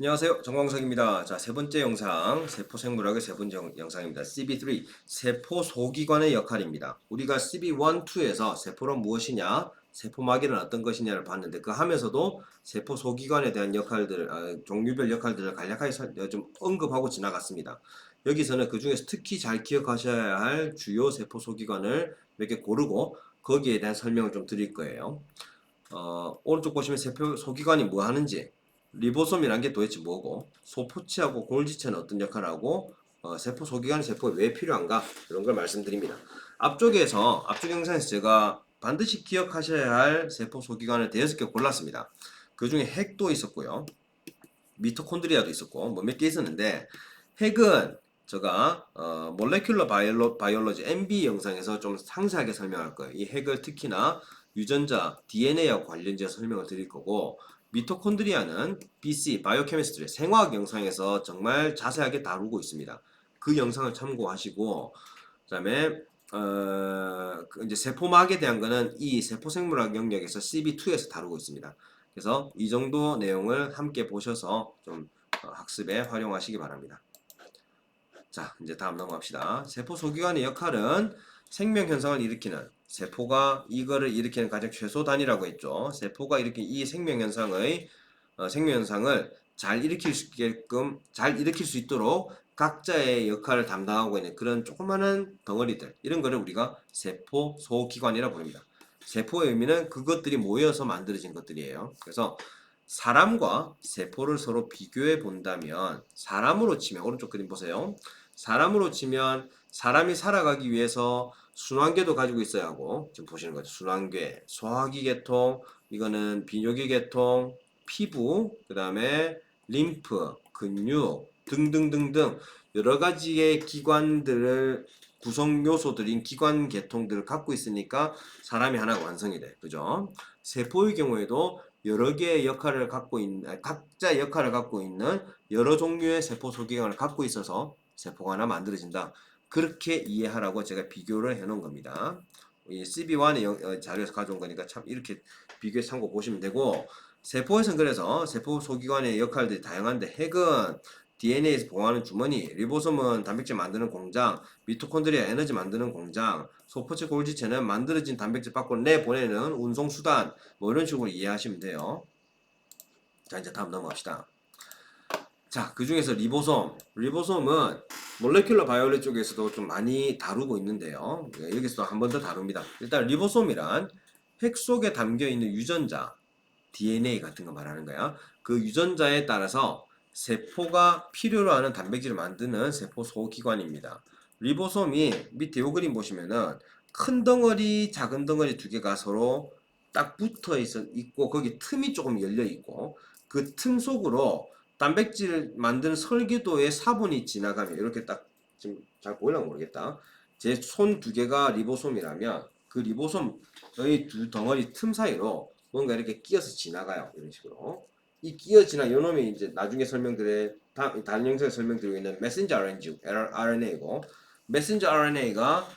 안녕하세요. 정광석입니다. 자, 세 번째 영상, 세포생물학의 세 번째 영상입니다. CB3, 세포 소기관의 역할입니다. 우리가 CB1, 2에서 세포는 무엇이냐, 세포막이는 어떤 것이냐를 봤는데 그 하면서도 세포 소기관에 대한 역할들, 종류별 역할들을 간략하게 좀 언급하고 지나갔습니다. 여기서는 그 중에서 특히 잘 기억하셔야 할 주요 세포 소기관을 몇 개 고르고 거기에 대한 설명을 좀 드릴 거예요. 오른쪽 보시면 세포 소기관이 뭐 하는지, 리보솜이란 게 도대체 뭐고, 소포체하고 골지체는 어떤 역할을 하고, 세포 소기관이 세포에 왜 필요한가, 이런 걸 말씀드립니다. 앞쪽 영상에서 제가 반드시 기억하셔야 할 세포 소기관을 대여섯 개 골랐습니다. 그 중에 핵도 있었고요. 미토콘드리아도 있었고, 뭐 몇 개 있었는데, 핵은 제가 몰레큘러 바이올로지 MB 영상에서 좀 상세하게 설명할 거예요. 이 핵을 특히나 유전자 DNA하고 관련해서 설명을 드릴 거고, 미토콘드리아는 BC 바이오케미스트리 생화학 영상에서 정말 자세하게 다루고 있습니다. 그 영상을 참고하시고, 그다음에 이제 세포막에 대한 거는 이 세포생물학 영역에서 CB2에서 다루고 있습니다. 그래서 이 정도 내용을 함께 보셔서 좀 학습에 활용하시기 바랍니다. 자, 이제 다음 넘어갑시다. 세포 소기관의 역할은 생명 현상을 일으키는, 세포가 이거를 일으키는 가장 최소 단위라고 했죠. 세포가 일으킨 이 생명 현상을 잘 일으킬 수 있도록 각자의 역할을 담당하고 있는 그런 조그마한 덩어리들, 이런 거를 우리가 세포 소기관이라 부릅니다. 세포의 의미는 그것들이 모여서 만들어진 것들이에요. 그래서 사람과 세포를 서로 비교해 본다면, 사람으로 치면 오른쪽 그림 보세요. 사람으로 치면 사람이 살아가기 위해서 순환계도 가지고 있어야 하고, 지금 보시는 거죠. 순환계, 소화기 계통, 이거는 비뇨기 계통, 피부, 그 다음에 림프, 근육 등등등등 여러 가지의 기관들을 구성 요소들인 기관 계통들을 갖고 있으니까 사람이 하나가 완성이 돼. 그죠? 세포의 경우에도 여러 개의 역할을 갖고 있는, 각자 역할을 갖고 있는 여러 종류의 세포 소기관을 갖고 있어서 세포가 하나 만들어진다. 그렇게 이해하라고 제가 비교를 해 놓은 겁니다. 이 CB1의 자료에서 가져온 거니까 참 이렇게 비교해 참고 보시면 되고, 세포에서는 그래서 세포 소기관의 역할들이 다양한데, 핵은 DNA에서 보호하는 주머니, 리보솜은 단백질 만드는 공장, 미토콘드리아 에너지 만드는 공장, 소포체 골지체는 만들어진 단백질 밖으로 내보내는 운송 수단, 뭐 이런 식으로 이해하시면 돼요. 자, 이제 다음 넘어갑시다. 자, 그 중에서 리보솜은 몰레큘러 바이올리 쪽에서도 좀 많이 다루고 있는데요. 여기서 한 번 더 다룹니다. 일단 리보솜이란 핵 속에 담겨 있는 유전자, DNA 같은 거 말하는 거야. 그 유전자에 따라서 세포가 필요로 하는 단백질을 만드는 세포 소기관입니다. 리보솜이 밑에 요 그림 보시면은 큰 덩어리, 작은 덩어리 두 개가 서로 딱 붙어 있고, 거기 틈이 조금 열려 있고, 그 틈 속으로 단백질 만드는 설계도의 사본이 지나가면 이렇게 딱, 지금 잘 보이려나 모르겠다. 제 손 두 개가 리보솜이라면 그 리보솜의 두 덩어리 틈 사이로 뭔가 이렇게 끼어서 지나가요. 이런 식으로. 이 끼어 지나 요 놈이 이제 나중에 다른 영상에 설명드리고 있는 메신저 RNA고, 메신저 RNA가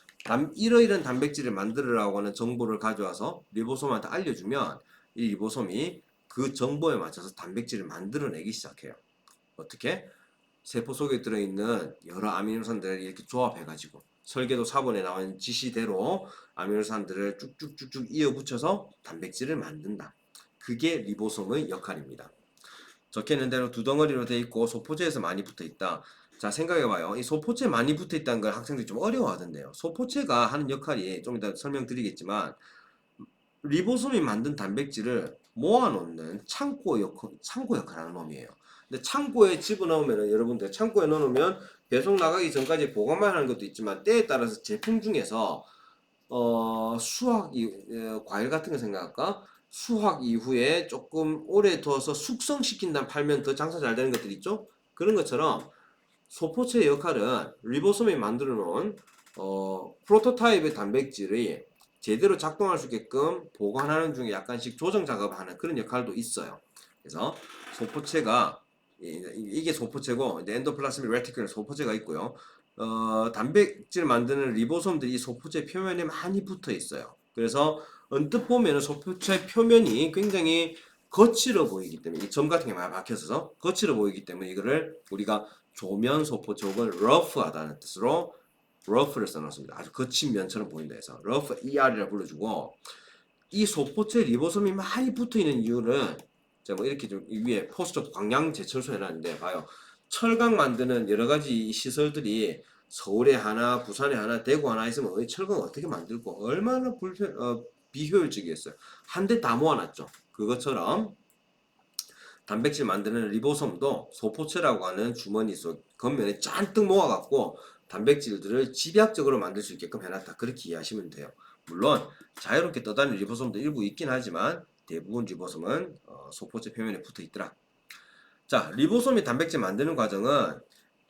이러이런 단백질을 만들으라고 하는 정보를 가져와서 리보솜한테 알려주면 이 리보솜이 그 정보에 맞춰서 단백질을 만들어내기 시작해요. 어떻게? 세포 속에 들어있는 여러 아미노산들을 이렇게 조합해가지고 설계도 4번에 나온 지시대로 아미노산들을 쭉쭉쭉쭉 이어붙여서 단백질을 만든다. 그게 리보솜의 역할입니다. 적혀있는 대로 두 덩어리로 되어 있고 소포체에서 많이 붙어 있다. 자, 생각해봐요. 이 소포체에 많이 붙어 있다는 걸 학생들이 좀 어려워하던데요. 소포체가 하는 역할이 좀 이따 설명드리겠지만, 리보솜이 만든 단백질을 모아놓는 창고 역할을 하는 놈이에요. 근데 창고에 집어넣으면, 여러분들 창고에 넣어놓으면 배송 나가기 전까지 보관만 하는 것도 있지만, 때에 따라서 제품 중에서 과일 같은 거 생각할까? 수확 이후에 조금 오래 둬서 숙성시킨다 팔면 더 장사 잘 되는 것들 있죠? 그런 것처럼 소포체의 역할은 리보솜이 만들어 놓은 프로토타입의 단백질이 제대로 작동할 수 있게끔 보관하는 중에 약간씩 조정 작업하는 그런 역할도 있어요. 그래서 소포체가, 이게 소포체고, 이제 엔도플라스믹 레티큘 소포체가 있고요. 단백질 만드는 리보솜들이 소포체 표면에 많이 붙어 있어요. 그래서 언뜻 보면 소포체 표면이 굉장히 거칠어 보이기 때문에 이 점 같은 게 많이 박혀서 거칠어 보이기 때문에 이거를 우리가 조면 소포체 혹은 러프하다는 뜻으로 러프를 써놨습니다. 아주 거친 면처럼 보인다 해서 러프 ER이라 불러주고 이 소포체 리보솜이 많이 붙어있는 이유는 제가 뭐 이렇게 좀 위에 포스터 광양 제철소 해놨는데 봐요. 철강 만드는 여러 가지 시설들이 서울에 하나, 부산에 하나, 대구 하나 있으면 철강 어떻게 만들고 얼마나 비효율적이겠어요. 한 대 다 모아놨죠. 그것처럼 단백질 만드는 리보솜도 소포체라고 하는 주머니 속 겉면에 잔뜩 모아갖고 단백질들을 집약적으로 만들 수 있게끔 해놨다. 그렇게 이해하시면 돼요. 물론 자유롭게 떠다니는 리보솜도 일부 있긴 하지만 대부분 리보솜은 소포체 표면에 붙어 있더라. 자, 리보솜이 단백질 만드는 과정은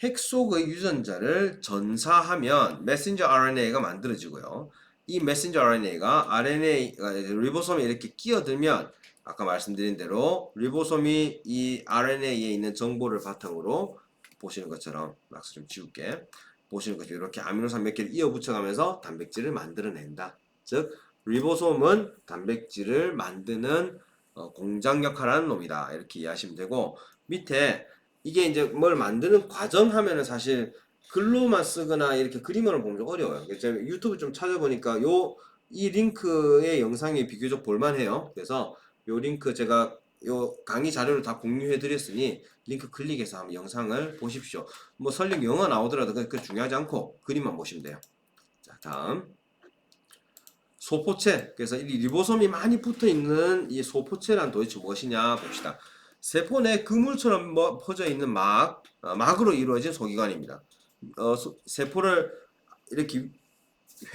핵 속의 유전자를 전사하면 메신저 RNA가 만들어지고요. 이 메신저 RNA가 리보솜에 이렇게 끼어들면 아까 말씀드린 대로 리보솜이 이 RNA에 있는 정보를 바탕으로 보시는 것처럼 박수 좀 지울게. 보시는 것처럼 이렇게 아미노산 몇 개를 이어 붙여가면서 단백질을 만들어낸다. 즉 리보솜은 단백질을 만드는 공장 역할을 하는 놈이다. 이렇게 이해하시면 되고 밑에 이게 이제 뭘 만드는 과정 하면은 사실 글로만 쓰거나 이렇게 그림으로 보면 좀 어려워요. 제가 유튜브 좀 찾아보니까 이 링크의 영상이 비교적 볼만해요. 그래서 요 링크 제가 요 강의 자료를 다 공유해 드렸으니 링크 클릭해서 한번 영상을 보십시오. 뭐 설령 영어 나오더라도 그 중요하지 않고 그림만 보시면 돼요. 자, 다음 소포체. 그래서 이 리보솜이 많이 붙어 있는 이 소포체란 도대체 무엇이냐 봅시다. 세포 내 그물처럼 퍼져 있는 막으로 이루어진 소기관입니다. 세포를 이렇게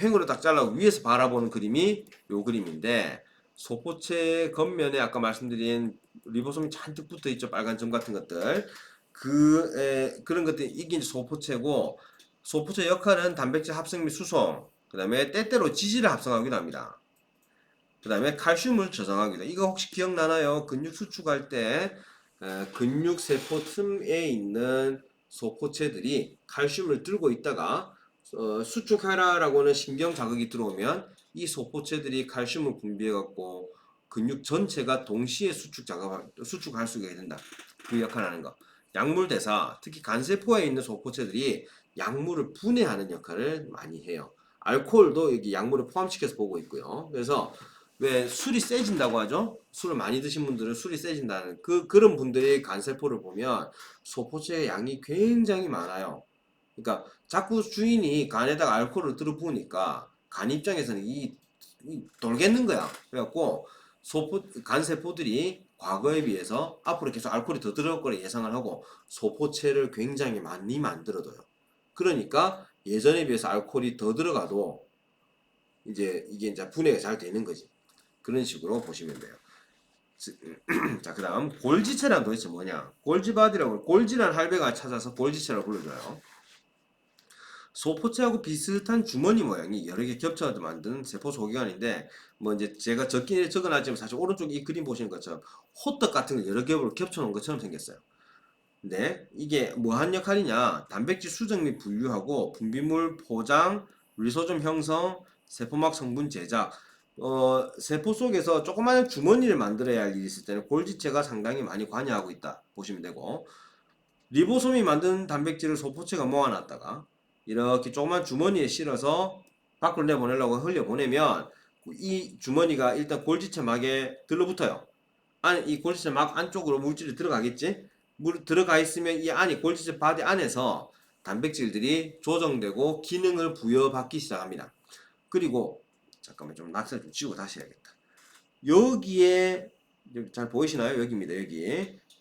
횡으로 딱 잘라 위에서 바라보는 그림이 요 그림인데 소포체 겉면에 아까 말씀드린 리보솜이 잔뜩 붙어 있죠. 빨간 점 같은 것들. 그런 것들이 이게 소포체고 소포체 역할은 단백질 합성 및 수송, 그 다음에 때때로 지질을 합성하기도 합니다. 그 다음에 칼슘을 저장하기도. 이거 혹시 기억나나요? 근육 수축할 때 근육 세포 틈에 있는 소포체들이 칼슘을 들고 있다가 수축하라라고는 신경 자극이 들어오면 이 소포체들이 칼슘을 분비해 갖고 근육 전체가 동시에 수축할 수 있게 된다. 그 역할을 하는 거. 약물 대사, 특히 간세포에 있는 소포체들이 약물을 분해하는 역할을 많이 해요. 알코올도 여기 약물을 포함시켜서 보고 있고요. 그래서 왜 술이 세진다고 하죠? 술을 많이 드신 분들은 술이 세진다는 그런 분들의 간세포를 보면 소포체의 양이 굉장히 많아요. 그러니까 자꾸 주인이 간에다가 알코올을 들어부으니까 간 입장에서는 이 돌겠는 거야. 그래갖고 간세포들이 과거에 비해서 앞으로 계속 알코올이 더 들어갈 거라 예상을 하고 소포체를 굉장히 많이 만들어둬요. 그러니까 예전에 비해서 알코올이 더 들어가도 이제 이게 이제 분해가 잘 되는 거지. 그런 식으로 보시면 돼요. 자, 그 다음 골지체란 도대체 뭐냐? 골지바디라고 골지란 할배가 찾아서 골지체라고 불러줘요. 소포체하고 비슷한 주머니 모양이 여러 개 겹쳐서 만든 세포 소기관인데 뭐 이제 제가 적긴 적어놨지만 사실 오른쪽 이 그림 보시는 것처럼 호떡 같은 걸 여러 겹으로 겹쳐놓은 것처럼 생겼어요. 근데 이게 뭐한 역할이냐? 단백질 수정 및 분류하고 분비물 포장, 리소좀 형성, 세포막 성분 제작. 세포 속에서 조그마한 주머니를 만들어야 할 일이 있을 때는 골지체가 상당히 많이 관여하고 있다 보시면 되고 리보솜이 만든 단백질을 소포체가 모아놨다가 이렇게 조그만 주머니에 실어서 밖으로 내보내려고 흘려보내면 이 주머니가 일단 골지체 막에 들러붙어요. 이 골지체 막 안쪽으로 물질이 들어가겠지? 들어가 있으면 이 안이 골지체 바디 안에서 단백질들이 조정되고 기능을 부여받기 시작합니다. 그리고 잠깐만 좀 낙서 좀 지우고 다시 해야겠다. 여기에 잘 보이시나요? 여기입니다.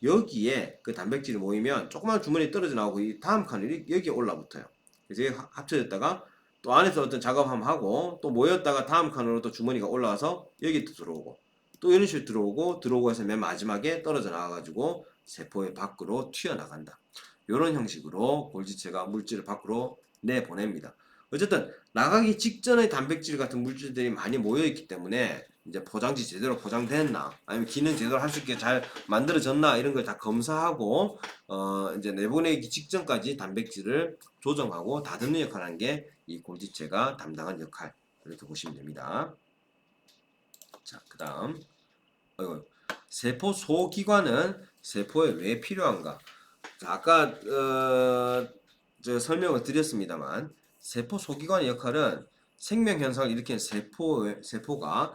여기에 그 단백질이 모이면 조그만 주머니 떨어져 나오고 이 다음 칸이 여기에 올라붙어요. 그래서 합쳐졌다가 또 안에서 어떤 작업 한번 하고 또 모였다가 다음 칸으로 또 주머니가 올라와서 여기 또 들어오고 또 이런 식으로 들어오고 해서 맨 마지막에 떨어져 나와가지고 세포의 밖으로 튀어나간다. 이런 형식으로 골지체가 물질을 밖으로 내보냅니다. 어쨌든 나가기 직전의 단백질 같은 물질들이 많이 모여있기 때문에 이제 포장지 제대로 포장됐나 아니면 기능 제대로 할 수 있게 잘 만들어졌나 이런 걸 다 검사하고 이제 내보내기 직전까지 단백질을 조정하고 다듬는 역할을 하는 게 이 골지체가 담당한 역할 이렇게 보시면 됩니다. 자, 그 다음 세포 소기관은 세포에 왜 필요한가? 자, 아까 설명을 드렸습니다만 세포 소기관의 역할은 생명 현상을 일으키는 세포가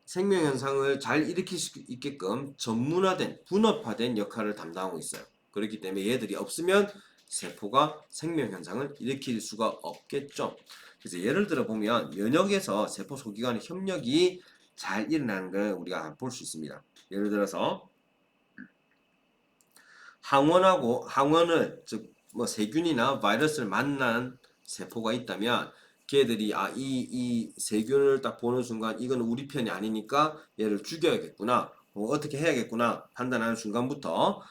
생명 현상을 잘 일으킬 수 있게끔 전문화된 분업화된 역할을 담당하고 있어요. 그렇기 때문에 얘들이 없으면 세포가 생명 현상을 일으킬 수가 없겠죠. 그래서 예를 들어 보면 면역에서 세포 소기관의 협력이 잘 일어나는 걸 우리가 볼 수 있습니다. 예를 들어서 항원을 즉 뭐 세균이나 바이러스를 만난 세포가 있다면 걔들이 이 세균을 딱 보는 순간 이건 우리 편이 아니니까 얘를 죽여야겠구나, 어떻게 해야겠구나 판단하는 순간부터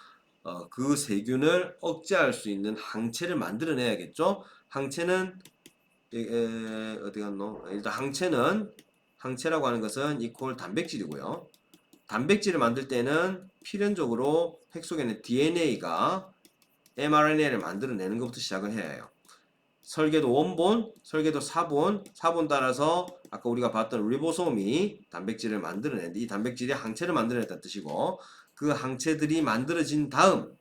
그 세균을 억제할 수 있는 항체를 만들어내야겠죠. 항체는 어디 갔노? 일단 항체라고 하는 것은 이퀄 단백질이고요. 단백질을 만들 때는 필연적으로 핵 속에는 DNA가 mRNA를 만들어내는 것부터 시작을 해야 해요. 설계도 원본, 설계도 사본 따라서 아까 우리가 봤던 리보솜이 단백질을 만들어내는데 이 단백질이 항체를 만들어냈다는 뜻이고 그 항체들이 만들어진 다음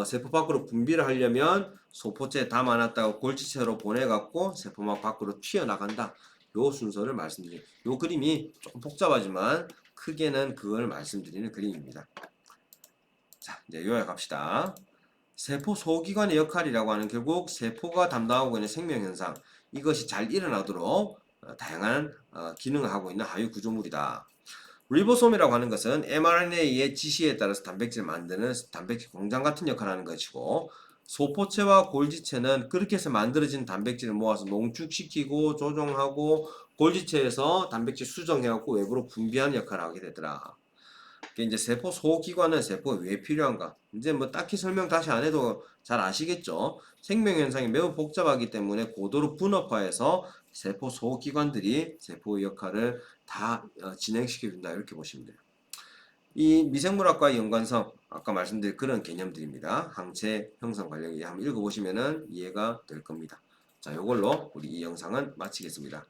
세포 밖으로 분비를 하려면 소포체에 담아놨다가 골지체로 보내갖고 세포막 밖으로 튀어나간다. 요 순서를 말씀드려요. 요 그림이 조금 복잡하지만 크게는 그걸 말씀드리는 그림입니다. 자, 이제 요약합시다. 세포 소기관의 역할이라고 하는 결국 세포가 담당하고 있는 생명현상 이것이 잘 일어나도록 다양한 기능을 하고 있는 하유 구조물이다. 리보솜이라고 하는 것은 mRNA의 지시에 따라서 단백질을 만드는 단백질 공장 같은 역할을 하는 것이고 소포체와 골지체는 그렇게 해서 만들어진 단백질을 모아서 농축시키고 조종하고 골지체에서 단백질 수정해갖고 외부로 분비하는 역할을 하게 되더라. 이제 세포 소기관은 세포에 왜 필요한가? 이제 뭐 딱히 설명 다시 안 해도 잘 아시겠죠? 생명 현상이 매우 복잡하기 때문에 고도로 분업화해서 세포 소기관들이 세포의 역할을 다 진행시켜 준다 이렇게 보시면 돼요. 이 미생물학과의 연관성 아까 말씀드린 그런 개념들입니다. 항체 형성 관련 한번 읽어보시면 이해가 될 겁니다. 자, 이걸로 우리 이 영상은 마치겠습니다.